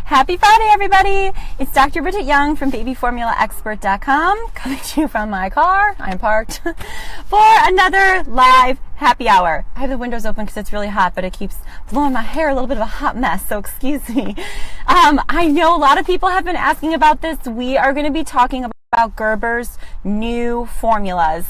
Happy Friday, everybody! It's Dr. Bridget Young from babyformulaexpert.com coming to you from my car. I'm parked for another live happy hour. I have the windows open because it's really hot, but it keeps blowing my hair, a little bit of a hot mess, so excuse me. I know a lot of people have been asking about this. We are going to be talking about Gerber's new formulas,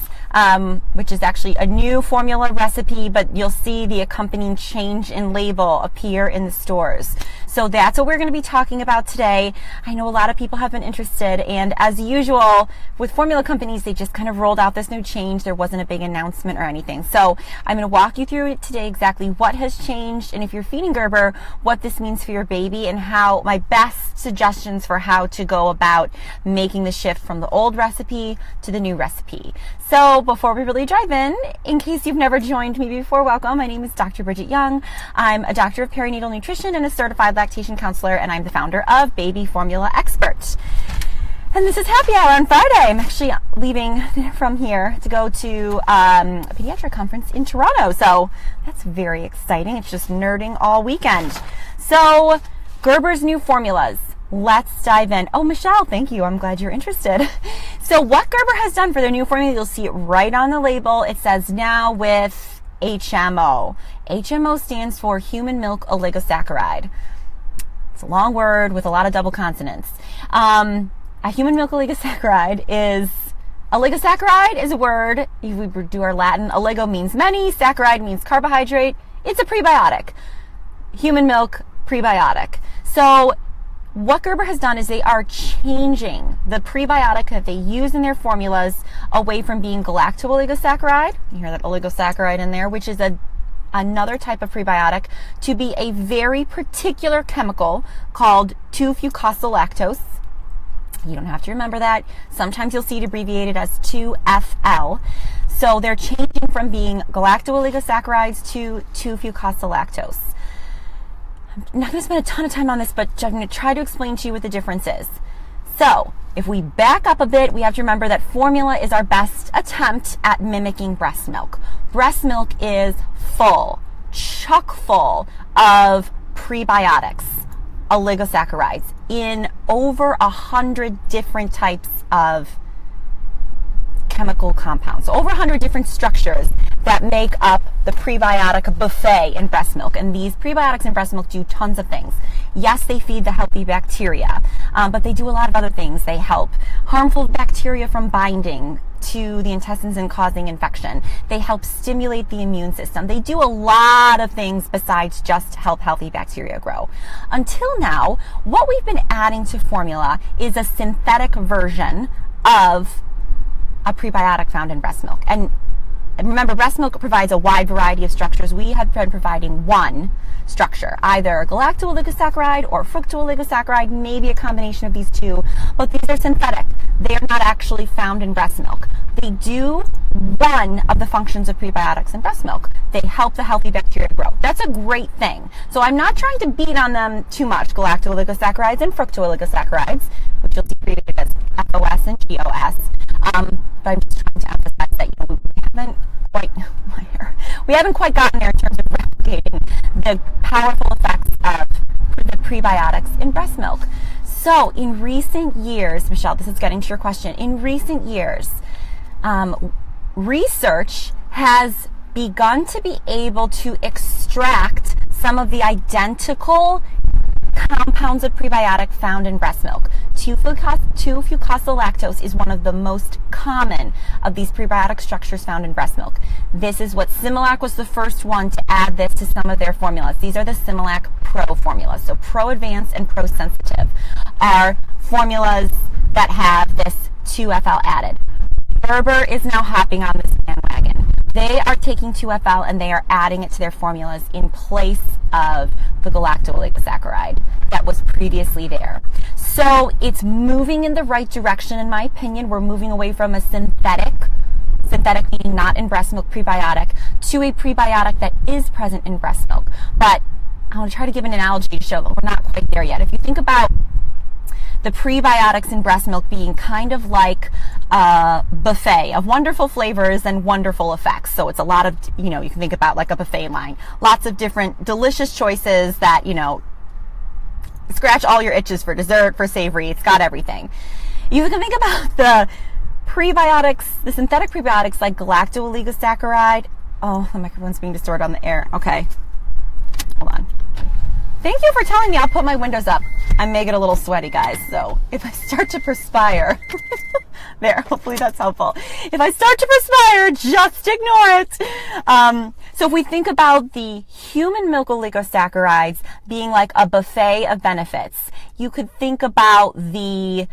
which is actually a new formula recipe, but you'll see the accompanying change in label appear in the stores. So that's what we're going to be talking about today. I know a lot of people have been interested, and as usual with formula companies, they just kind of rolled out this new change. There wasn't a big announcement or anything. So I'm going to walk you through it today exactly what has changed, and if you're feeding Gerber, what this means for your baby, and how my best suggestions for how to go about making the shift from the old recipe to the new recipe. So before we really dive in case you've never joined me before, welcome. My name is Dr. Bridget Young. I'm a doctor of perinatal nutrition and a certified lactation counselor, and I'm the founder of Baby Formula Expert. And this is happy hour on Friday. I'm actually leaving from here to go to a pediatric conference in Toronto. So that's very exciting. It's just nerding all weekend. So Gerber's new formulas. Let's dive in. Oh, Michelle, thank you. I'm glad you're interested. So what Gerber has done for their new formula, you'll see it right on the label. It says now with HMO. HMO stands for Human Milk Oligosaccharide. It's a long word with a lot of double consonants. A human milk oligosaccharide is a word. If we do our Latin, oligo means many, saccharide means carbohydrate. It's a prebiotic. Human milk prebiotic. So what Gerber has done is they are changing the prebiotic that they use in their formulas away from being galacto-oligosaccharide, you hear that oligosaccharide in there, which is another type of prebiotic, to be a very particular chemical called 2-fucosylactose. You don't have to remember that. Sometimes you'll see it abbreviated as 2FL. So they're changing from being galacto-oligosaccharides to 2-fucosylactose. I'm not going to spend a ton of time on this, but I'm going to try to explain to you what the difference is. So if we back up a bit, we have to remember that formula is our best attempt at mimicking breast milk. Breast milk is full, chock full of prebiotics, oligosaccharides, in over 100 different types of chemical compounds. So over 100 different structures that make up the prebiotic buffet in breast milk. And these prebiotics in breast milk do tons of things. Yes, they feed the healthy bacteria, but they do a lot of other things. They help harmful bacteria from binding to the intestines and causing infection. They help stimulate the immune system. They do a lot of things besides just help healthy bacteria grow. Until now, what we've been adding to formula is a synthetic version of a prebiotic found in breast milk. And remember, breast milk provides a wide variety of structures. We have been providing one structure, either galacto-oligosaccharide or fructo-oligosaccharide, maybe a combination of these two, but these are synthetic. They are not actually found in breast milk. They do one of the functions of prebiotics in breast milk. They help the healthy bacteria grow. That's a great thing. So I'm not trying to beat on them too much, galacto-oligosaccharides and fructo-oligosaccharides, which you'll see created as FOS and GOS. But I'm just trying to emphasize that we haven't quite gotten there in terms of replicating the powerful effects of the prebiotics in breast milk. So in recent years, Michelle, this is getting to your question. In recent years, research has begun to be able to extract some of the identical compounds of prebiotic found in breast milk. 2-fucosylactose is one of the most common of these prebiotic structures found in breast milk. This is what Similac was the first one to add this to some of their formulas. These are the Similac Pro formulas. So Pro Advanced and Pro Sensitive are formulas that have this 2FL added. Gerber is now hopping on this bandwagon. They are taking 2FL and they are adding it to their formulas in place of the galacto-oligosaccharide that was previously there. So it's moving in the right direction, in my opinion. We're moving away from a synthetic meaning not in breast milk prebiotic, to a prebiotic that is present in breast milk. But I want to try to give an analogy to show that we're not quite there yet. If you think about the prebiotics in breast milk being kind of like a buffet of wonderful flavors and wonderful effects. So it's a lot of, you can think about like a buffet line. Lots of different delicious choices that, scratch all your itches for dessert, for savory. It's got everything. You can think about the prebiotics, the synthetic prebiotics like galacto-oligosaccharide. Oh, the microphone's being distorted on the air. Okay. Hold on. Thank you for telling me. I'll put my windows up. I may get a little sweaty, guys. So if I start to perspire, there, hopefully that's helpful. If I start to perspire, just ignore it. So if we think about the human milk oligosaccharides being like a buffet of benefits, you could think about the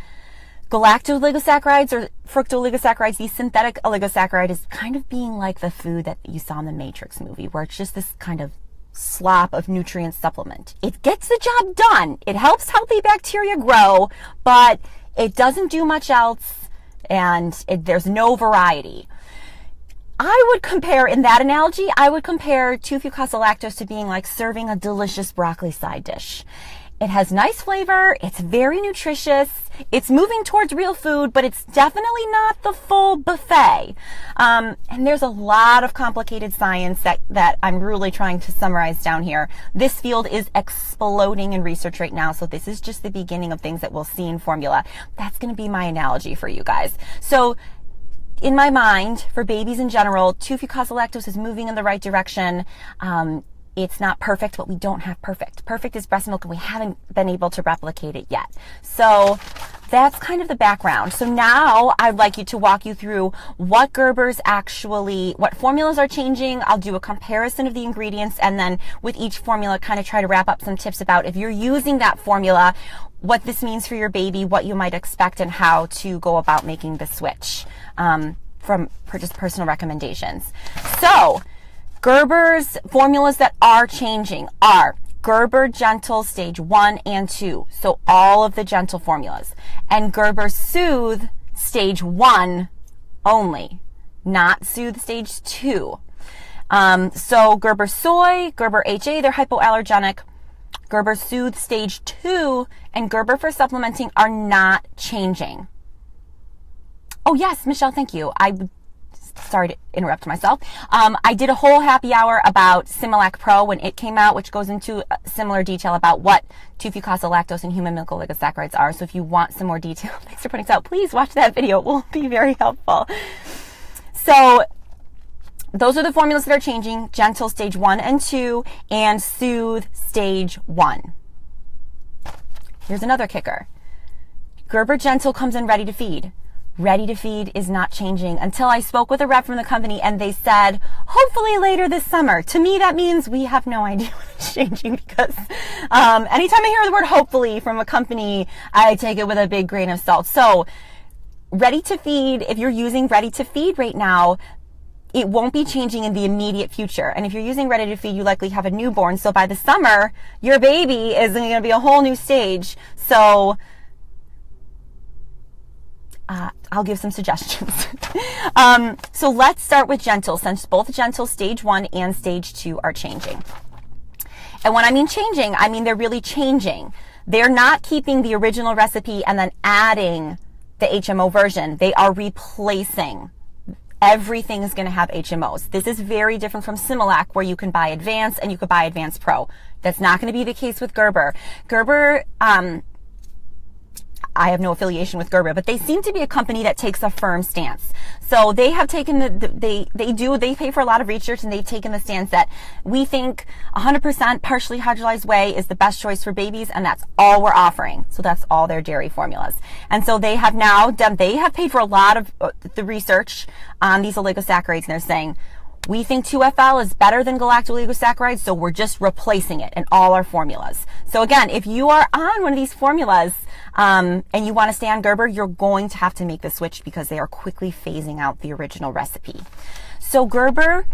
galacto-oligosaccharides or fructo-oligosaccharides, the synthetic oligosaccharide, is kind of being like the food that you saw in the Matrix movie, where it's just this kind of slop of nutrient supplement. It gets the job done. It helps healthy bacteria grow, but it doesn't do much else, and there's no variety. I would compare, in that analogy, I would compare 2-fucosylactose to being like serving a delicious broccoli side dish. It has nice flavor, it's very nutritious, it's moving towards real food, but it's definitely not the full buffet. And there's a lot of complicated science that I'm really trying to summarize down here. This field is exploding in research right now, so this is just the beginning of things that we'll see in formula. That's going to be my analogy for you guys. So in my mind, for babies in general, 2-fucosylactose is moving in the right direction. It's not perfect, but we don't have perfect. Perfect is breast milk, and we haven't been able to replicate it yet. So that's kind of the background. So now I'd like to walk you through what Gerber's actually, what formulas are changing. I'll do a comparison of the ingredients, and then with each formula kind of try to wrap up some tips about if you're using that formula, what this means for your baby, what you might expect, and how to go about making the switch from just personal recommendations. So Gerber's formulas that are changing are Gerber Gentle Stage 1 and 2, so all of the gentle formulas, and Gerber Soothe Stage 1 only, not Soothe Stage 2. So Gerber Soy, Gerber HA, they're hypoallergenic. Gerber Soothe Stage 2 and Gerber for supplementing are not changing. Oh yes, Michelle, thank you. Sorry to interrupt myself. I did a whole happy hour about Similac Pro when it came out, which goes into similar detail about what 2-fucosylactose and human milk oligosaccharides are. So if you want some more detail, thanks for putting this out, please watch that video. It will be very helpful. So those are the formulas that are changing: Gentle Stage 1 and 2 and Soothe Stage 1. Here's another kicker. Gerber Gentle comes in ready to feed. Ready to feed is not changing until I spoke with a rep from the company and they said, hopefully later this summer. To me, that means we have no idea what's changing, because anytime I hear the word hopefully from a company, I take it with a big grain of salt. So ready to feed, if you're using ready to feed right now, it won't be changing in the immediate future. And if you're using ready to feed, you likely have a newborn. So by the summer, your baby is going to be a whole new stage. So I'll give some suggestions. So let's start with Gentle, since both Gentle Stage 1 and Stage 2 are changing. And when I mean changing, I mean they're really changing. They're not keeping the original recipe and then adding the HMO version. They are replacing. Everything is going to have HMOs. This is very different from Similac, where you can buy Advanced and you could buy Advanced Pro. That's not going to be the case with Gerber. Gerber, I have no affiliation with Gerber, but they seem to be a company that takes a firm stance. So they have taken they pay for a lot of research, and they've taken the stance that we think 100% partially hydrolyzed whey is the best choice for babies, and that's all we're offering. So that's all their dairy formulas. And so they have now done, they have paid for a lot of the research on these oligosaccharides, and they're saying, we think 2FL is better than galacto-oligosaccharides, so we're just replacing it in all our formulas. So again, if you are on one of these formulas and you want to stay on Gerber, you're going to have to make the switch because they are quickly phasing out the original recipe. So Gerber,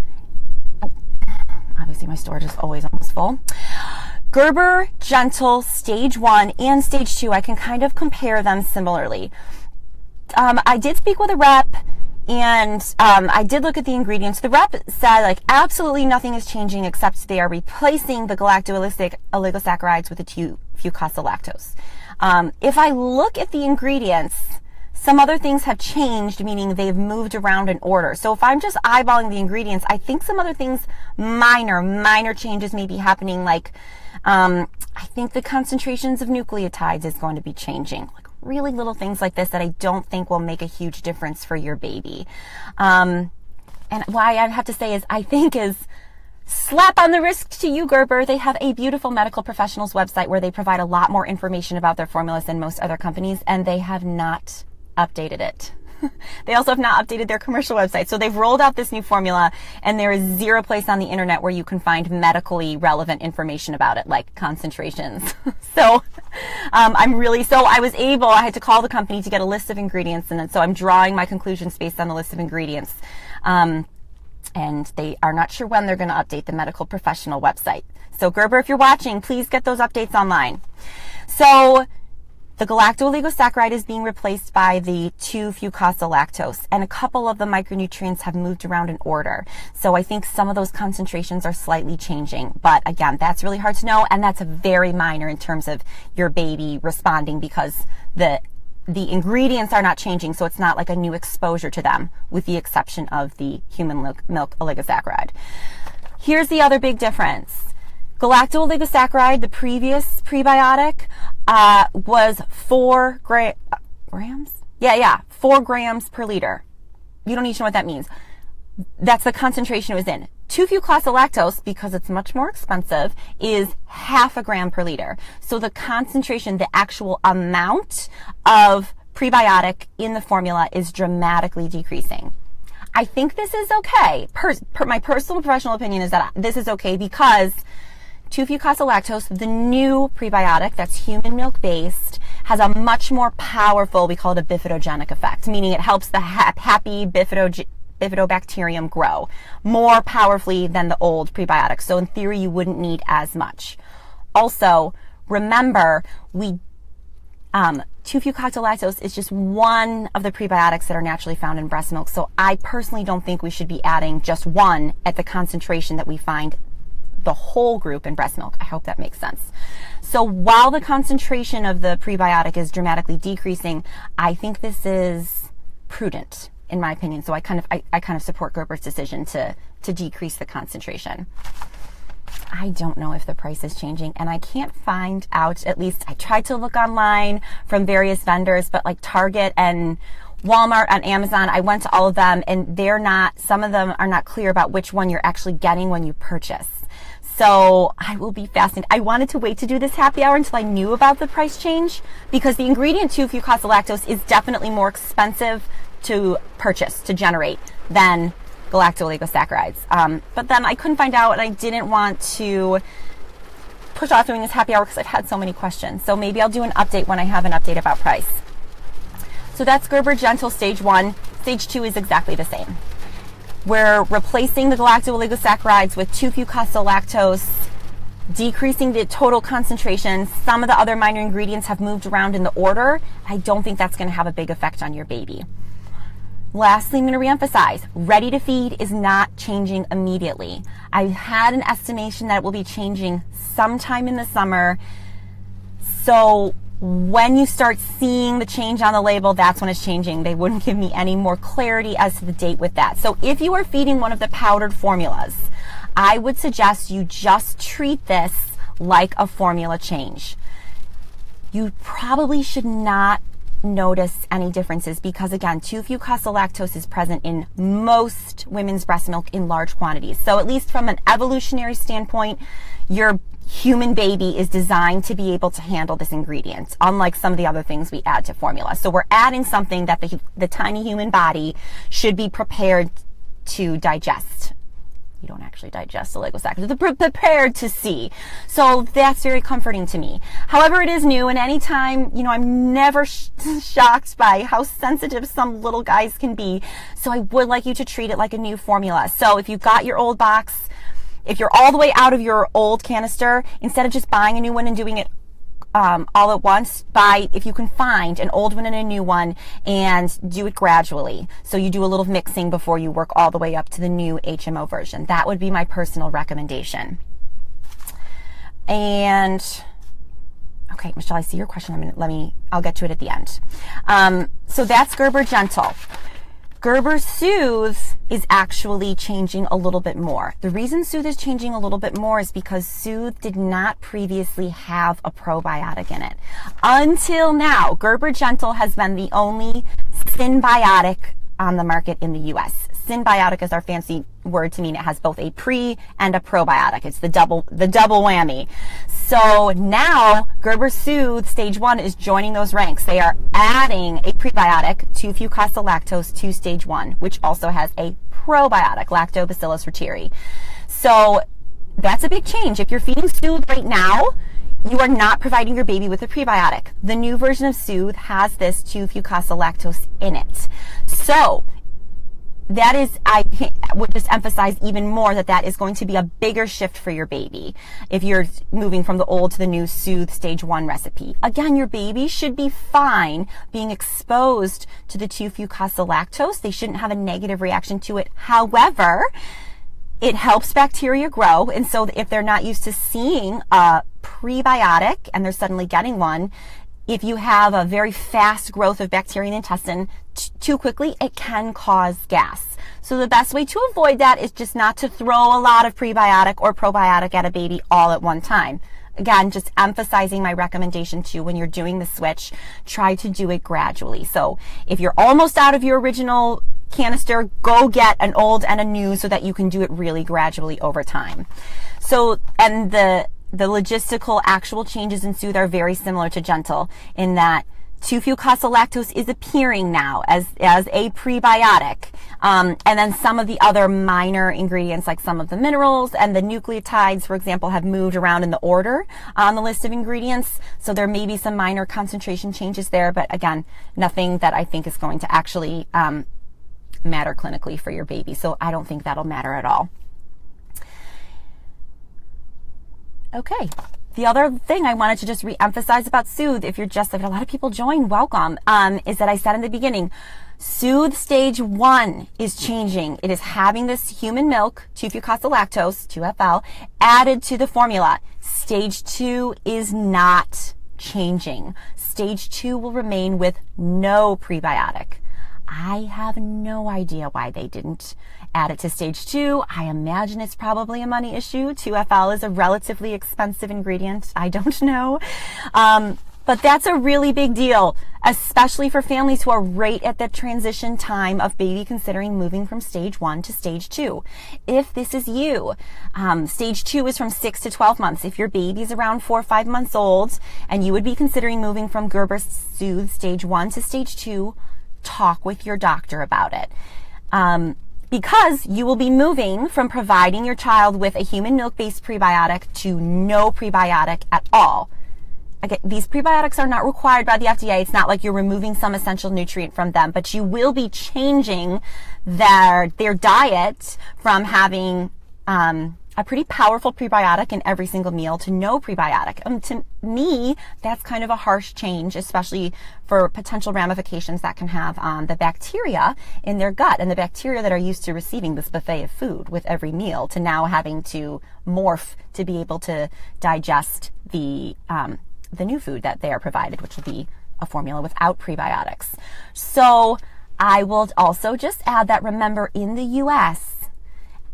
obviously my storage is always almost full. Gerber Gentle Stage 1 and Stage 2, I can kind of compare them similarly. I did speak with a rep, and I did look at the ingredients. The rep said, like, absolutely nothing is changing except they are replacing the galacto-oligosaccharides with the 2-fucosylactose. If I look at the ingredients, some other things have changed, meaning they've moved around in order. So if I'm just eyeballing the ingredients, I think some other things, minor changes may be happening, like I think the concentrations of nucleotides is going to be changing. Like really little things like this that I don't think will make a huge difference for your baby. And why I have to say is I think is slap on the wrist to you, Gerber. They have a beautiful medical professionals website where they provide a lot more information about their formulas than most other companies, and they have not updated it. They also have not updated their commercial website. So they've rolled out this new formula, and there is zero place on the internet where you can find medically relevant information about it, like concentrations. So I had to call the company to get a list of ingredients, and so I'm drawing my conclusions based on the list of ingredients. And they are not sure when they're going to update the medical professional website. So Gerber, if you're watching, please get those updates online. So the galacto-oligosaccharide is being replaced by the 2-fucosylactose, and a couple of the micronutrients have moved around in order. So I think some of those concentrations are slightly changing. But again, that's really hard to know, and that's very minor in terms of your baby responding because the ingredients are not changing, so it's not like a new exposure to them, with the exception of the human milk oligosacchariide. Here's the other big difference. Galacto-oligosaccharide, the previous prebiotic, was 4 grams? 4 grams per liter. You don't need to know what that means. That's the concentration it was in. 2-fucosylactose, because it's much more expensive, is 0.5 gram per liter. So the concentration, the actual amount of prebiotic in the formula is dramatically decreasing. I think this is okay. My personal professional opinion is that this is okay because 2-fucosylactose, the new prebiotic that's human milk based, has a much more powerful, we call it a bifidogenic effect, meaning it helps the happy bifidobacterium grow more powerfully than the old prebiotics. So in theory, you wouldn't need as much. Also, remember, 2-fucosylactose is just one of the prebiotics that are naturally found in breast milk. So I personally don't think we should be adding just one at the concentration that we find the whole group in breast milk. I hope that makes sense. So while the concentration of the prebiotic is dramatically decreasing, I think this is prudent, in my opinion. So I kind of support Gerber's decision to decrease the concentration. I don't know if the price is changing, and I can't find out. At least I tried to look online from various vendors, but like Target and Walmart and Amazon, I went to all of them, and some of them are not clear about which one you're actually getting when you purchase. So I will be fascinated. I wanted to wait to do this happy hour until I knew about the price change, because the ingredient 2-fucosylactose is definitely more expensive to purchase, to generate, than galacto-oligosaccharides. But then I couldn't find out, and I didn't want to push off doing this happy hour because I've had so many questions. So maybe I'll do an update when I have an update about price. So that's Gerber Gentle Stage 1. Stage 2 is exactly the same. We're replacing the galacto-oligosaccharides with 2-fucosylactose, decreasing the total concentration. Some of the other minor ingredients have moved around in the order. I don't think that's going to have a big effect on your baby. Lastly, I'm going to reemphasize, ready to feed is not changing immediately. I've had an estimation that it will be changing sometime in the summer. So when you start seeing the change on the label, that's when it's changing. They wouldn't give me any more clarity as to the date with that. So if you are feeding one of the powdered formulas, I would suggest you just treat this like a formula change. You probably should not notice any differences because, again, 2-fucosylactose is present in most women's breast milk in large quantities. So at least from an evolutionary standpoint, your human baby is designed to be able to handle this ingredient, unlike some of the other things we add to formula. So we're adding something that the tiny human body should be prepared to digest. You don't actually digest oligosaccharides. They're prepared to see. So that's very comforting to me. However, it is new, and anytime, I'm never shocked by how sensitive some little guys can be. So I would like you to treat it like a new formula. So if you've got your old box, if you're all the way out of your old canister, instead of just buying a new one and doing it all at once, if you can find an old one and a new one, and do it gradually. So you do a little mixing before you work all the way up to the new HMO version. That would be my personal recommendation. And okay, Michelle, I see your question. I'll get to it at the end. So that's Gerber Gentle. Gerber Soothe is actually changing a little bit more. The reason Soothe is changing a little bit more is because Soothe did not previously have a probiotic in it. Until now, Gerber Gentle has been the only synbiotic on the market in the US. Synbiotic is our fancy word to mean it has both a pre and a probiotic. It's the double whammy. So now Gerber Soothe Stage 1 is joining those ranks. They are adding a prebiotic, 2-fucosylactose, to Stage 1, which also has a probiotic, Lactobacillus reuteri. So that's a big change. If you're feeding Soothe right now, you are not providing your baby with a prebiotic. The new version of Soothe has this 2-fucosylactose in it. So that is, I would just emphasize even more that is going to be a bigger shift for your baby if you're moving from the old to the new Soothe Stage 1 recipe. Again, your baby should be fine being exposed to the 2-fucosylactose. They shouldn't have a negative reaction to it. However, it helps bacteria grow, and so if they're not used to seeing a prebiotic and they're suddenly getting one, if you have a very fast growth of bacteria in the intestine too quickly, it can cause gas. So the best way to avoid that is just not to throw a lot of prebiotic or probiotic at a baby all at one time. Again, just emphasizing my recommendation too, when you're doing the switch, try to do it gradually. So if you're almost out of your original canister, go get an old and a new so that you can do it really gradually over time. So, and the logistical actual changes in Soothe are very similar to Gentle in that 2-fucosylactose is appearing now as a prebiotic. And then some of the other minor ingredients, like some of the minerals and the nucleotides, for example, have moved around in the order on the list of ingredients. So there may be some minor concentration changes there, but again, nothing that I think is going to actually matter clinically for your baby. So I don't think that'll matter at all. Okay. The other thing I wanted to just re-emphasize about Soothe, if you're just, if a lot of people join, welcome, is that I said in the beginning, Soothe Stage 1 is changing. It is having this human milk, 2-fucosylactose, 2FL, added to the formula. Stage 2 is not changing. Stage 2 will remain with no prebiotic. I have no idea why they didn't add it to Stage 2. I imagine it's probably a money issue. 2FL is a relatively expensive ingredient. I don't know. But that's a really big deal, especially for families who are right at the transition time of baby considering moving from Stage 1 to Stage 2. If this is you, Stage 2 is from 6 to 12 months. If your baby's around 4 or 5 months old and you would be considering moving from Gerber Soothe Stage 1 to Stage 2, talk with your doctor about it. Because you will be moving from providing your child with a human milk-based prebiotic to no prebiotic at all. Again, these prebiotics are not required by the FDA. It's not like you're removing some essential nutrient from them, but you will be changing their diet from having a pretty powerful prebiotic in every single meal to no prebiotic. To me, that's kind of a harsh change, especially for potential ramifications that can have on the bacteria in their gut and the bacteria that are used to receiving this buffet of food with every meal to now having to morph to be able to digest the new food that they are provided, which will be a formula without prebiotics. So I will also just add that, remember, in the US,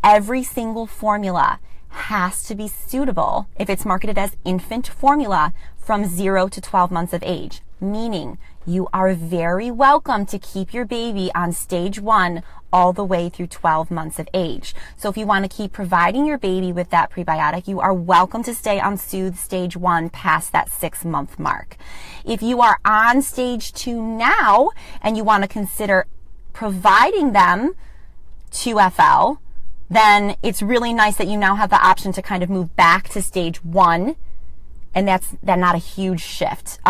every single formula has to be suitable if it's marketed as infant formula from 0 to 12 months of age, meaning you are very welcome to keep your baby on Stage 1 all the way through 12 months of age. So if you want to keep providing your baby with that prebiotic, you are welcome to stay on Soothe Stage 1 past that 6-month mark. If you are on Stage 2 now and you want to consider providing them 2FL, then it's really nice that you now have the option to kind of move back to Stage 1, and that's not a huge shift.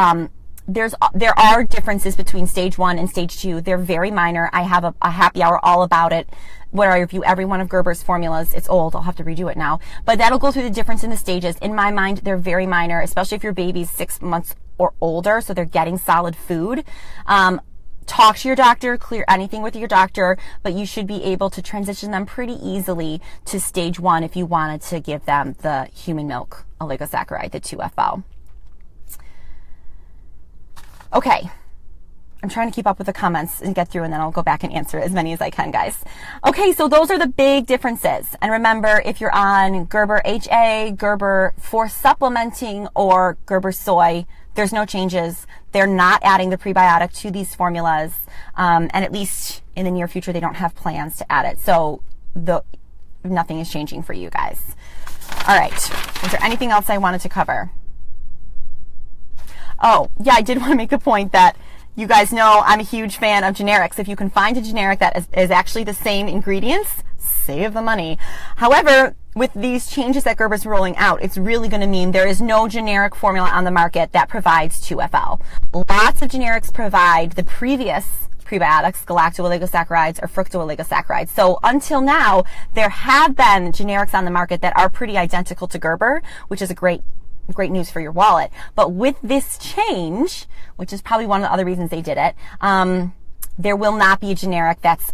There are differences between Stage 1 and Stage 2. They're very minor. I have a happy hour all about it, where I review every one of Gerber's formulas. It's old. I'll have to redo it now. But that'll go through the difference in the stages. In my mind, they're very minor, especially if your baby's 6 months or older, so they're getting solid food. Talk to your doctor, clear anything with your doctor, but you should be able to transition them pretty easily to Stage 1 if you wanted to give them the human milk oligosaccharide, the 2FL. Okay. I'm trying to keep up with the comments and get through, and then I'll go back and answer as many as I can, guys. Okay, so those are the big differences. And remember, if you're on Gerber HA, Gerber for supplementing, or Gerber soy, there's no changes. They're not adding the prebiotic to these formulas. And at least in the near future, they don't have plans to add it. So nothing is changing for you guys. All right. Is there anything else I wanted to cover? Oh, yeah, I did want to make the point that you guys know I'm a huge fan of generics. If you can find a generic that is actually the same ingredients, save the money. However, with these changes that Gerber's rolling out, it's really going to mean there is no generic formula on the market that provides 2FL. Lots of generics provide the previous prebiotics, galacto-oligosaccharides or fructo-oligosaccharides. So until now, there have been generics on the market that are pretty identical to Gerber, which is a great news for your wallet. But with this change, which is probably one of the other reasons they did it, there will not be a generic that's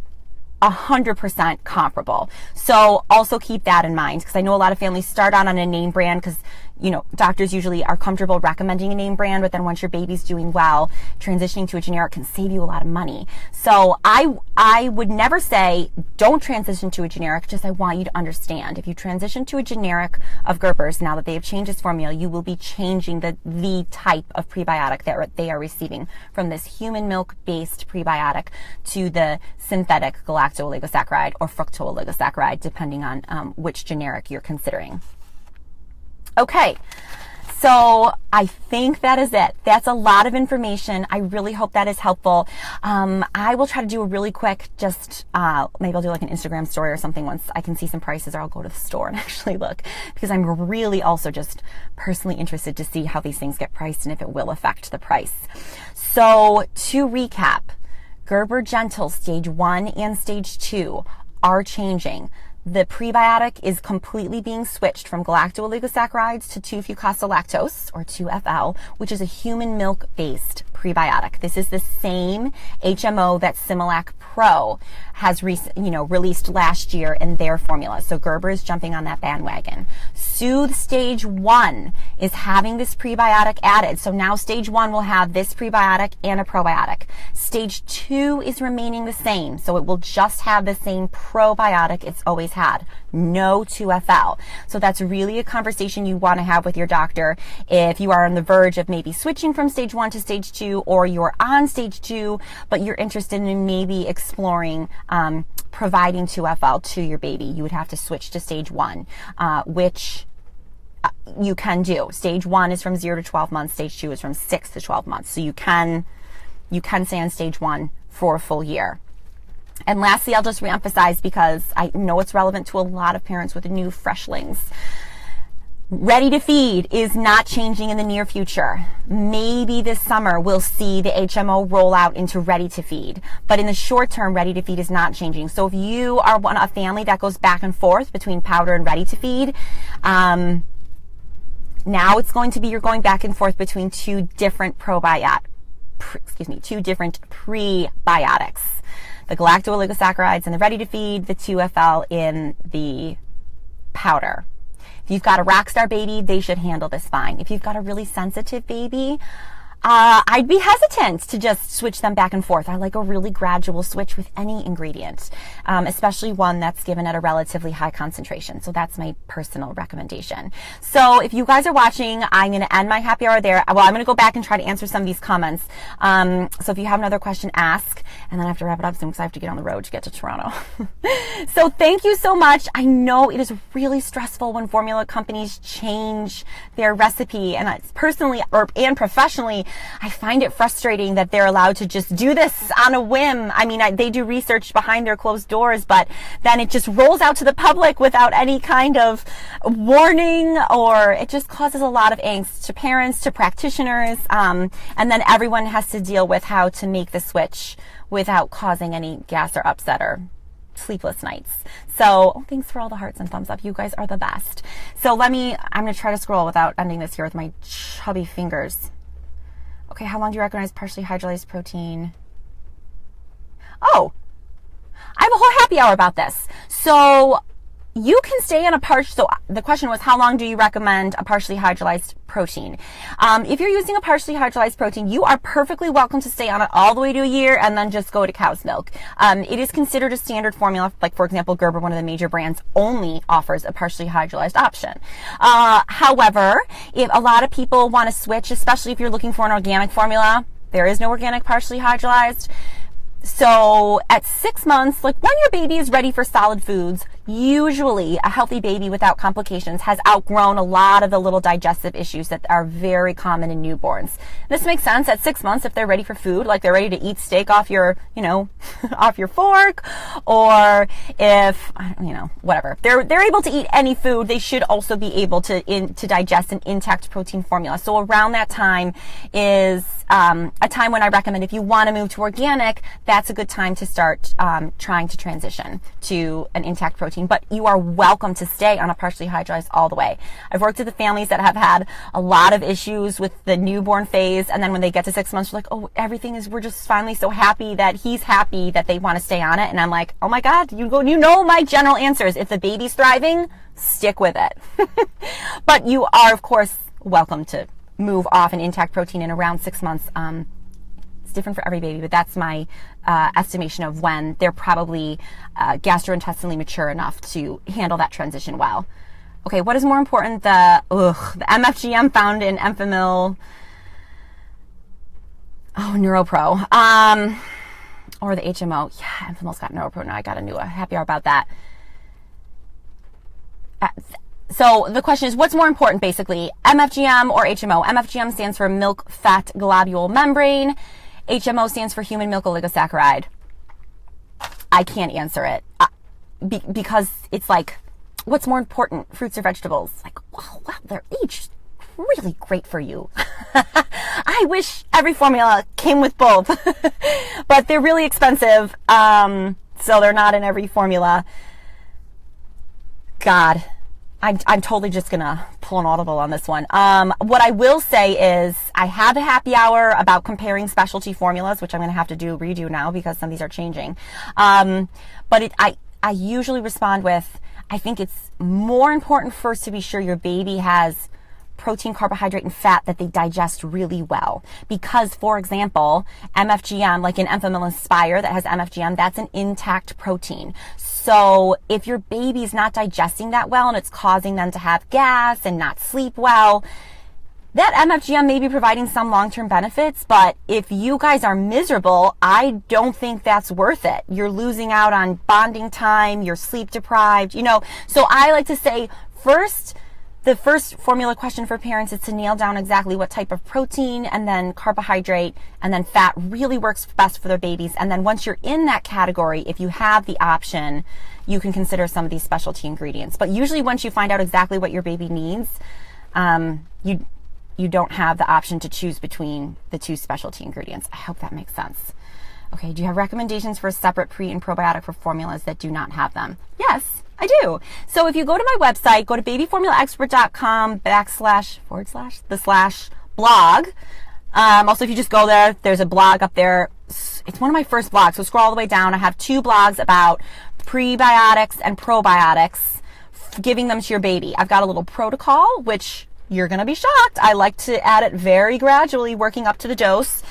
100% comparable. So also keep that in mind, because I know a lot of families start out on a name brand because, you know, doctors usually are comfortable recommending a name brand, but then once your baby's doing well, transitioning to a generic can save you a lot of money. So I would never say don't transition to a generic, just I want you to understand, if you transition to a generic of Gerber's, now that they have changed this formula, you will be changing the type of prebiotic that they are receiving from this human milk-based prebiotic to the synthetic galacto-oligosaccharide or fructo-oligosaccharide, depending on which generic you're considering. Okay, so I think that is it. That's a lot of information. I really hope that is helpful. I will try to do a really quick, just maybe I'll do like an Instagram story or something once I can see some prices, or I'll go to the store and actually look, because I'm really also just personally interested to see how these things get priced and if it will affect the price. So to recap, Gerber Gentle Stage 1 and Stage 2 are changing. The prebiotic is completely being switched from galacto-oligosaccharides to 2-fucosylactose, or 2FL, which is a human milk-based prebiotic. This is the same HMO that Similac Pro has released last year in their formula. So Gerber is jumping on that bandwagon. Soothe Stage 1 is having this prebiotic added. So now Stage 1 will have this prebiotic and a probiotic. Stage 2 is remaining the same. So it will just have the same probiotic it's always had. No 2FL. So that's really a conversation you want to have with your doctor if you are on the verge of maybe switching from Stage 1 to Stage 2, or you're on Stage 2, but you're interested in maybe exploring providing 2FL to your baby. You would have to switch to Stage 1, which you can do. Stage 1 is from 0 to 12 months. Stage 2 is from 6 to 12 months. So you can stay on Stage 1 for a full year. And lastly, I'll just reemphasize, because I know it's relevant to a lot of parents with new freshlings. Ready to feed is not changing in the near future. Maybe this summer we'll see the HMO roll out into ready to feed. But in the short term, ready to feed is not changing. So if you are a family that goes back and forth between powder and ready to feed, now it's going to be you're going back and forth between two different prebiotics. The galacto-oligosaccharides in the ready to feed, the 2FL in the powder. If you've got a rock star baby, they should handle this fine. If you've got a really sensitive baby, I'd be hesitant to just switch them back and forth. I like a really gradual switch with any ingredient, especially one that's given at a relatively high concentration. So that's my personal recommendation. So if you guys are watching, I'm going to end my happy hour there. Well, I'm going to go back and try to answer some of these comments. So if you have another question, ask. And then I have to wrap it up soon because I have to get on the road to get to Toronto. So thank you so much. I know it is really stressful when formula companies change their recipe. And personally and professionally, I find it frustrating that they're allowed to just do this on a whim. I mean, they do research behind their closed doors, but then it just rolls out to the public without any kind of warning, or it just causes a lot of angst to parents, to practitioners, and then everyone has to deal with how to make the switch without causing any gas or upset or sleepless nights. So thanks for all the hearts and thumbs up. You guys are the best. So I'm going to try to scroll without ending this here with my chubby fingers. Okay, how long do you recognize partially hydrolyzed protein? Oh, I have a whole happy hour about this. So you can stay on a partial, so the question was, how long do you recommend a partially hydrolyzed protein? If you're using a partially hydrolyzed protein, you are perfectly welcome to stay on it all the way to a year and then just go to cow's milk. It is considered a standard formula. Like, for example, Gerber, one of the major brands, only offers a partially hydrolyzed option. However, if a lot of people want to switch, especially if you're looking for an organic formula, there is no organic partially hydrolyzed. So at 6 months, like when your baby is ready for solid foods, usually a healthy baby without complications has outgrown a lot of the little digestive issues that are very common in newborns. This makes sense at 6 months if they're ready for food, like they're ready to eat steak off your, off your fork, or if, whatever. They're able to eat any food, they should also be able to digest an intact protein formula. So around that time is a time when I recommend, if you want to move to organic, that's a good time to start trying to transition to an intact protein. But you are welcome to stay on a partially hydrolyzed all the way. I've worked with the families that have had a lot of issues with the newborn phase, and then when they get to 6 months, they're like, oh, we're just finally so happy that he's happy that they want to stay on it. And I'm like, oh my God, my general answer is, if the baby's thriving, stick with it. But you are, of course, welcome to move off an intact protein in around 6 months. It's different for every baby, but that's my estimation of when they're probably gastrointestinally mature enough to handle that transition well. Okay, what is more important? The MFGM found in Enfamil, NeuroPro, or the HMO. Yeah, Enfamil's got NeuroPro now. I got a happy hour about that. So the question is, what's more important, basically, MFGM or HMO? MFGM stands for milk fat globule membrane. HMO stands for human milk oligosaccharide. I can't answer it because it's like, what's more important, fruits or vegetables? Like, wow, they're each really great for you. I wish every formula came with both, but they're really expensive, so they're not in every formula. God. I'm totally just going to pull an audible on this one. What I will say is I have a happy hour about comparing specialty formulas, which I'm going to have to redo now because some of these are changing. But I usually respond with, I think it's more important first to be sure your baby has protein, carbohydrate, and fat that they digest really well. Because, for example, MFGM, like in Enfamil Inspire that has MFGM, that's an intact protein. So if your baby's not digesting that well and it's causing them to have gas and not sleep well, that MFGM may be providing some long-term benefits, but if you guys are miserable, I don't think that's worth it. You're losing out on bonding time, you're sleep deprived, So I like to say the first formula question for parents is to nail down exactly what type of protein and then carbohydrate and then fat really works best for their babies. And then once you're in that category, if you have the option, you can consider some of these specialty ingredients. But usually once you find out exactly what your baby needs, you don't have the option to choose between the two specialty ingredients. I hope that makes sense. Okay, do you have recommendations for a separate pre and probiotic for formulas that do not have them? Yes. I do. So if you go to my website, go to babyformulaexpert.com/blog. Also, if you just go there, there's a blog up there. It's one of my first blogs. So scroll all the way down. I have 2 blogs about prebiotics and probiotics, giving them to your baby. I've got a little protocol, which you're going to be shocked. I like to add it very gradually, working up to the dose.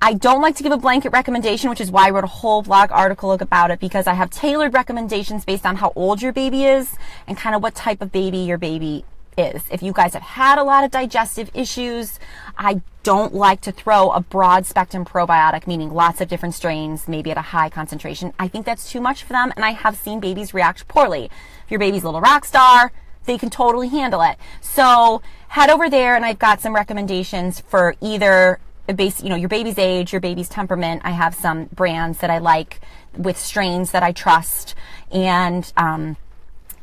I don't like to give a blanket recommendation, which is why I wrote a whole blog article about it, because I have tailored recommendations based on how old your baby is and kind of what type of baby your baby is. If you guys have had a lot of digestive issues, I don't like to throw a broad spectrum probiotic, meaning lots of different strains, maybe at a high concentration. I think that's too much for them, and I have seen babies react poorly. If your baby's a little rock star, they can totally handle it. So head over there, and I've got some recommendations for either your baby's age, your baby's temperament. I have some brands that I like with strains that I trust, and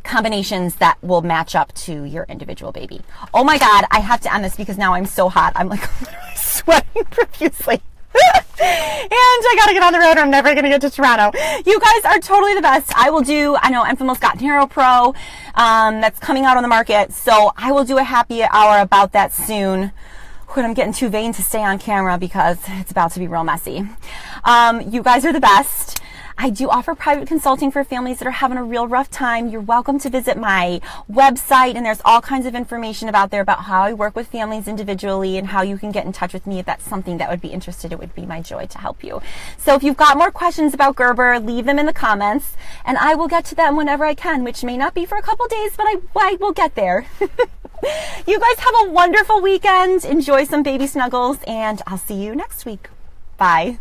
combinations that will match up to your individual baby. Oh my God, I have to end this because now I'm so hot. I'm like literally sweating profusely. And I gotta get on the road or I'm never gonna get to Toronto. You guys are totally the best. I know Enfamil's got NeuroPro that's coming out on the market, so I will do a happy hour about that soon. When I'm getting too vain to stay on camera because it's about to be real messy. You guys are the best. I do offer private consulting for families that are having a real rough time. You're welcome to visit my website, and there's all kinds of information about there about how I work with families individually and how you can get in touch with me if that's something that would be interested. It would be my joy to help you. So if you've got more questions about Gerber, leave them in the comments, and I will get to them whenever I can, which may not be for a couple days, but I will get there. You guys have a wonderful weekend. Enjoy some baby snuggles, and I'll see you next week. Bye.